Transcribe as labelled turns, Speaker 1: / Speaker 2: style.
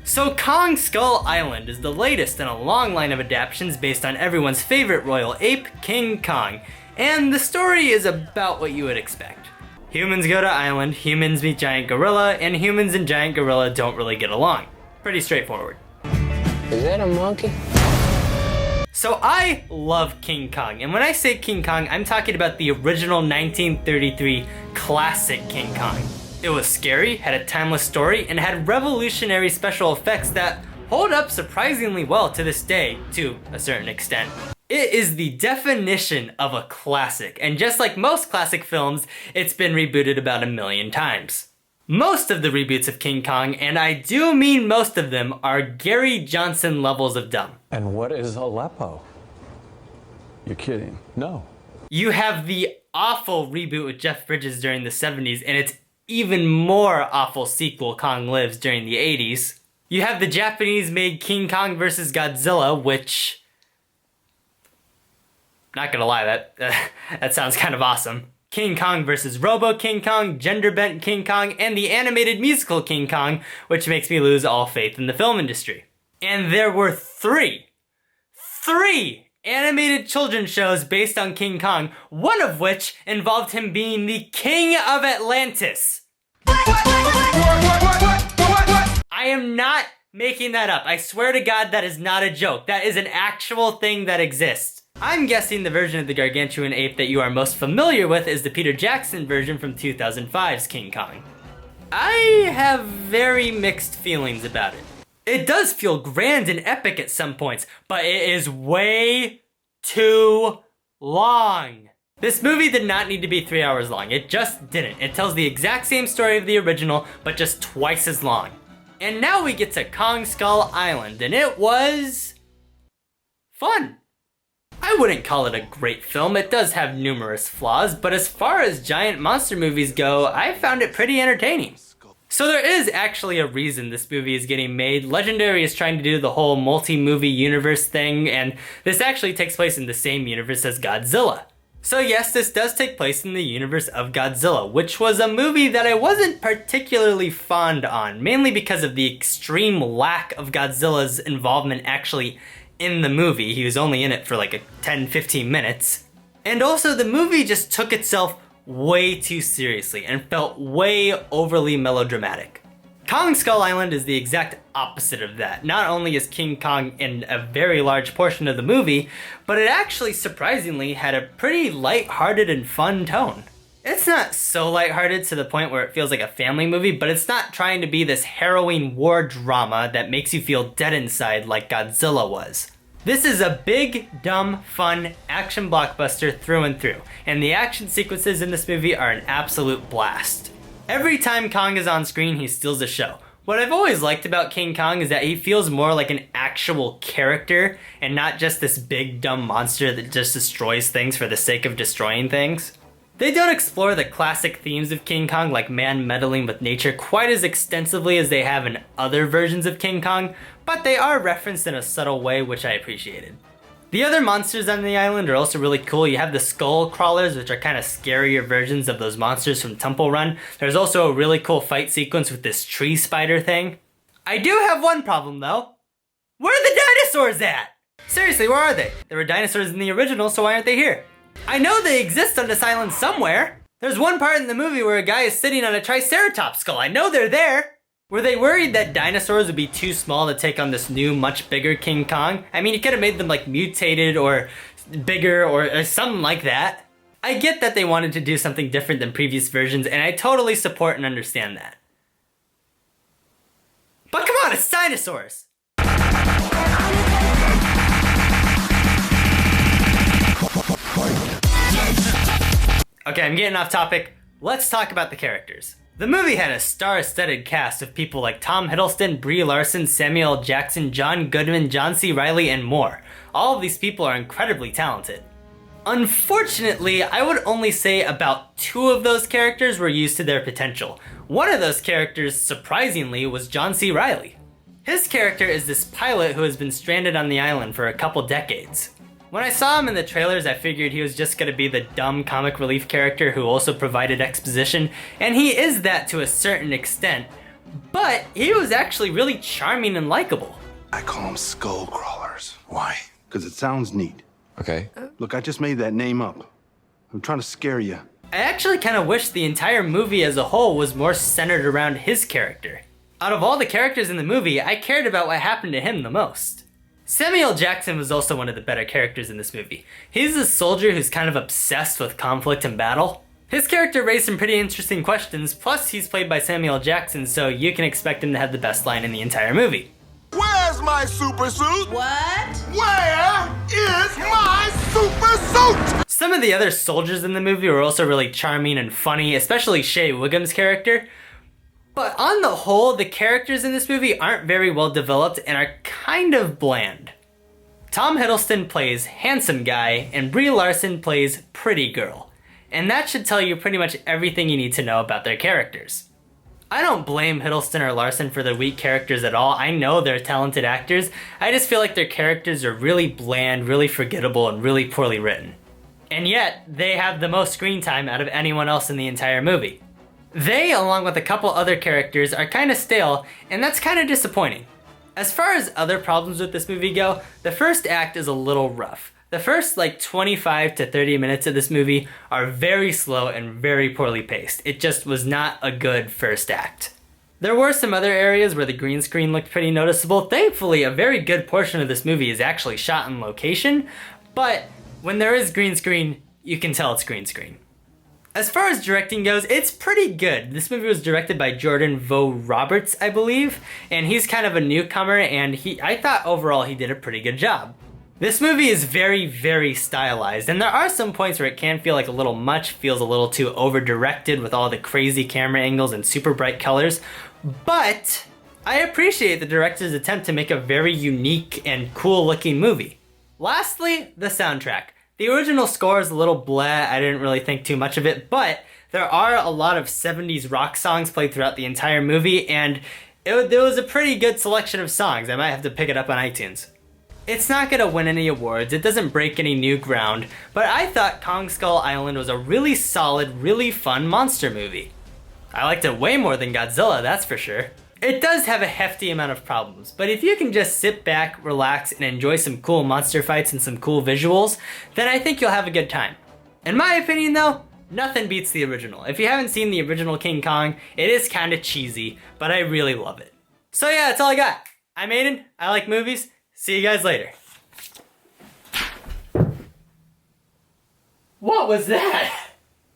Speaker 1: So Kong Skull Island is the latest in a long line of adaptations based on everyone's favorite royal ape, King Kong, and the story is about what you would expect. Humans go to island, humans meet giant gorilla, and humans and giant gorilla don't really get along. Pretty straightforward.
Speaker 2: Is that a monkey?
Speaker 1: So I love King Kong, and when I say King Kong, I'm talking about the original 1933 classic King Kong. It was scary, had a timeless story, and had revolutionary special effects that hold up surprisingly well to this day, to a certain extent. It is the definition of a classic, and just like most classic films, it's been rebooted about 1,000,000 times. Most of the reboots of King Kong, and I do mean most of them, are Gary Johnson levels of dumb.
Speaker 3: And what is Aleppo? You're kidding. No. You
Speaker 1: have the awful reboot with Jeff Bridges during the 70s, and it's even more awful sequel, Kong Lives, during the 80s. You have the Japanese-made King Kong vs. Godzilla, which... not gonna lie, that sounds kind of awesome. King Kong vs. Robo King Kong, Gender-Bent King Kong, and the animated musical King Kong, which makes me lose all faith in the film industry. And there were three animated children's shows based on King Kong, one of which involved him being the king of Atlantis. I am not making that up. I swear to God that is not a joke. That is an actual thing that exists. I'm guessing the version of the gargantuan ape that you are most familiar with is the Peter Jackson version from 2005's King Kong. I have very mixed feelings about it. It does feel grand and epic at some points, but it is way too long. This movie did not need to be 3 hours long. It just didn't. It tells the exact same story of the original, but just twice as long. And now we get to Kong Skull Island, and it was fun. I wouldn't call it a great film. It does have numerous flaws, but as far as giant monster movies go, I found it pretty entertaining. So there is actually a reason this movie is getting made. Legendary is trying to do the whole multi-movie universe thing, and this actually takes place in the same universe as Godzilla. So yes, this does take place in the universe of Godzilla, which was a movie that I wasn't particularly fond on, mainly because of the extreme lack of Godzilla's involvement actually in the movie. He was only in it for like 10-15 minutes. And also the movie just took itself way too seriously and felt way overly melodramatic. Kong Skull Island is the exact opposite of that. Not only is King Kong in a very large portion of the movie, but it actually surprisingly had a pretty lighthearted and fun tone. It's not so lighthearted to the point where it feels like a family movie, but it's not trying to be this harrowing war drama that makes you feel dead inside like Godzilla was. This is a big, dumb, fun action blockbuster through and through, and the action sequences in this movie are an absolute blast. Every time Kong is on screen, he steals the show. What I've always liked about King Kong is that he feels more like an actual character and not just this big, dumb monster that just destroys things for the sake of destroying things. They don't explore the classic themes of King Kong, like man meddling with nature, quite as extensively as they have in other versions of King Kong, but they are referenced in a subtle way, which I appreciated. The other monsters on the island are also really cool. You have the skull crawlers, which are kind of scarier versions of those monsters from Temple Run. There's also a really cool fight sequence with this tree spider thing. I do have one problem though. Where are the dinosaurs at? Seriously, where are they? There were dinosaurs in the original, so why aren't they here? I know they exist on this island somewhere. There's one part in the movie where a guy is sitting on a triceratops skull. I know they're there. Were they worried that dinosaurs would be too small to take on this new, much bigger King Kong? I mean, you could have made them like mutated or bigger or something like that. I get that they wanted to do something different than previous versions, and I totally support and understand that. But come on, it's dinosaurs! Okay, I'm getting off topic. Let's talk about the characters. The movie had a star-studded cast of people like Tom Hiddleston, Brie Larson, Samuel L. Jackson, John Goodman, John C. Reilly, and more. All of these people are incredibly talented. Unfortunately, I would only say about 2 of those characters were used to their potential. One of those characters, surprisingly, was John C. Reilly. His character is this pilot who has been stranded on the island for a couple decades. When I saw him in the trailers, I figured he was just gonna be the dumb comic relief character who also provided exposition, and he is that to a certain extent, but he was actually really charming and likable.
Speaker 4: I call them skull crawlers. Why? Because it sounds neat.
Speaker 3: Okay.
Speaker 4: Look, I just made that name up. I'm trying to scare you.
Speaker 1: I actually kind of wish the entire movie as a whole was more centered around his character. Out of all the characters in the movie, I cared about what happened to him the most. Samuel Jackson was also one of the better characters in this movie. He's a soldier who's kind of obsessed with conflict and battle. His character raised some pretty interesting questions, plus he's played by Samuel Jackson, so you can expect him to have the best line in the entire movie.
Speaker 5: Where's my super suit?
Speaker 6: What?
Speaker 5: Where is my super suit?
Speaker 1: Some of the other soldiers in the movie were also really charming and funny, especially Shea Wiggum's character. But on the whole, the characters in this movie aren't very well developed and are kind of bland. Tom Hiddleston plays Handsome Guy and Brie Larson plays Pretty Girl. And that should tell you pretty much everything you need to know about their characters. I don't blame Hiddleston or Larson for their weak characters at all. I know they're talented actors. I just feel like their characters are really bland, really forgettable, and really poorly written. And yet, they have the most screen time out of anyone else in the entire movie. They, along with a couple other characters, are kind of stale, and that's kind of disappointing. As far as other problems with this movie go, the first act is a little rough. The first 25 to 30 minutes of this movie are very slow and very poorly paced. It just was not a good first act. There were some other areas where the green screen looked pretty noticeable. Thankfully, a very good portion of this movie is actually shot on location, but when there is green screen, you can tell it's green screen. As far as directing goes, it's pretty good. This movie was directed by Jordan Vogt Roberts, I believe, and he's kind of a newcomer, and I thought overall he did a pretty good job. This movie is very, very stylized, and there are some points where it can feel like a little much, feels a little too over-directed with all the crazy camera angles and super bright colors, but I appreciate the director's attempt to make a very unique and cool-looking movie. Lastly, the soundtrack. The original score is a little bleh, I didn't really think too much of it, but there are a lot of 70s rock songs played throughout the entire movie, and there was a pretty good selection of songs. I might have to pick it up on iTunes. It's not gonna win any awards, it doesn't break any new ground, but I thought Kong Skull Island was a really solid, really fun monster movie. I liked it way more than Godzilla, that's for sure. It does have a hefty amount of problems, but if you can just sit back, relax, and enjoy some cool monster fights and some cool visuals, then I think you'll have a good time. In my opinion though, nothing beats the original. If you haven't seen the original King Kong, it is kinda cheesy, but I really love it. So yeah, that's all I got. I'm Aiden, I like movies. See you guys later. What was that?